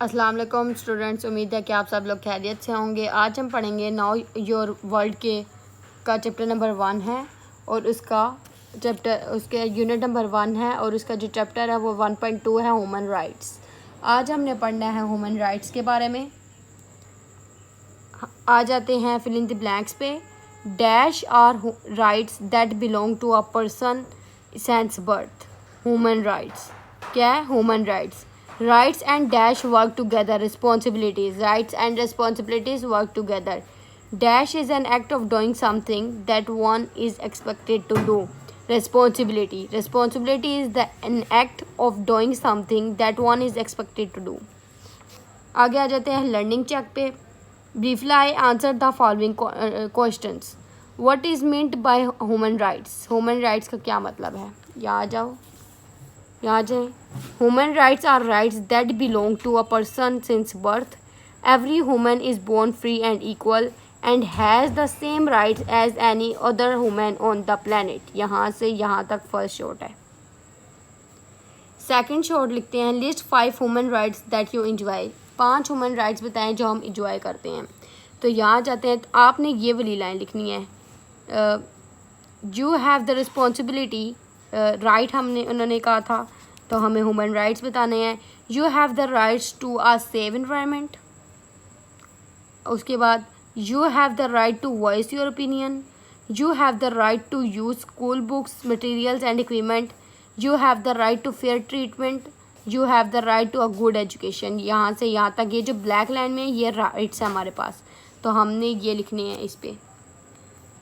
अस्सलाम वालेकुम स्टूडेंट्स, उम्मीद है कि आप सब लोग खैरियत से होंगे। आज हम पढ़ेंगे नाउ योर वर्ल्ड का चैप्टर नंबर 1 है और उसके यूनिट नंबर 1 है और उसका जो चैप्टर है वो 1.2 है ह्यूमन राइट्स। आज हमने पढ़ना है ह्यूमन राइट्स के बारे में। आ जाते हैं फिल इन द ब्लैंक्स पे। Dash are rights that belong to a person since birth. Human rights क्या है? Human rights rights and dash work together. Rights and responsibilities work together. Dash is an act of doing something that one is expected to do. Responsibility is an act of doing something that one is expected to do. आगे आ जाते हैं learning check पे। Briefly I answer the following questions. What is meant by human rights? Human rights का क्या मतलब है? यहाँ आ जाओ, यहाँ जाए। Human rights are rights that belong to a person since birth. Every human is born free and equal and has the same rights as any other human on the planet. यहाँ से यहाँ तक फर्स्ट शॉर्ट है। Second short लिखते हैं list 5 human rights that you enjoy. 5 human rights बताएं जो हम इंजॉय करते हैं। तो यहाँ जाते हैं, तो आपने ये वाली लाइन लिखनी है। You have the responsibility right उन्होंने कहा था, तो हमें ह्यूमन राइट्स बताने हैं। You have the rights to a safe environment. उसके बाद you have the right to voice your opinion. You have the right to use school books materials and equipment. You have the right to fair treatment. You have the right to a good education. यहाँ से यहाँ तक ये जो black line में ये rights है हमारे पास, तो हमने ये लिखने हैं इस पर।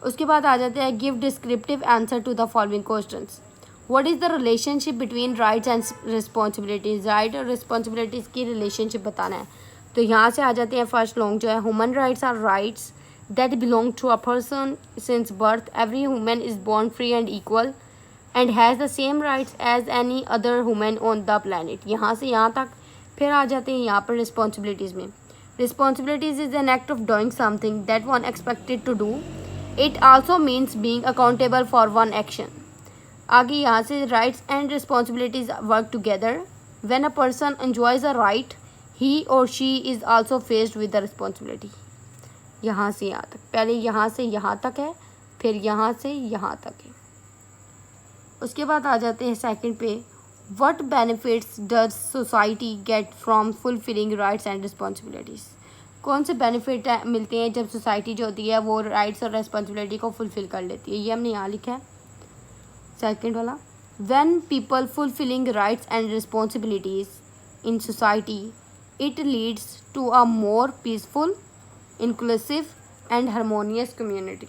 उसके बाद आ जाते हैं give descriptive answer to the following questions. What is the relationship between rights and responsibilities? Right और रिस्पॉन्सिबिलिटीज़ की रिलेशनशिप बताना है। तो यहाँ से आ जाते हैं फर्स्ट लॉन्ग जो है। Human rights are rights that belong to a person since birth. Every human is born free and equal and has the same rights as any other human on the planet. यहाँ से यहाँ तक। फिर आ जाते हैं यहाँ पर रिस्पॉन्सिबिलिटीज़ में। Responsibilities is an act of doing something that one expected to do. It also means being accountable for one action. आगे यहाँ से rights and responsibilities work together. When a person enjoys a right he और she is also faced with the responsibility. यहाँ से यहाँ तक। पहले यहाँ से यहाँ तक है, फिर यहाँ से यहाँ तक है। उसके बाद आ जाते हैं सेकंड पे। What benefits does society get from fulfilling rights and responsibilities? कौन से बेनिफिट मिलते हैं जब सोसाइटी जो होती है वो राइट्स और रिस्पॉन्सिबिलिटी को फुलफिल कर लेती है? ये हमने यहाँ लिखा है सेकेंड वाला। When people fulfilling rights and responsibilities in society it leads to a more peaceful inclusive and harmonious community.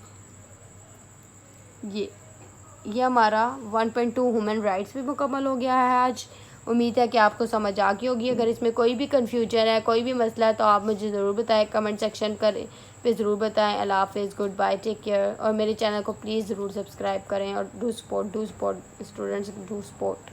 ये हमारा 1.2 ह्यूमन राइट्स भी मुकम्मल हो गया है आज। उम्मीद है कि आपको समझ आ गई होगी। अगर इसमें कोई भी कन्फ्यूजन है, कोई भी मसला है, तो आप मुझे ज़रूर बताएं, कमेंट सेक्शन पे ज़रूर बताएं। अल्लाह हाफ़िज़, गुड बाय, टेक केयर। और मेरे चैनल को प्लीज़ ज़रूर सब्सक्राइब करें और do support students, do support.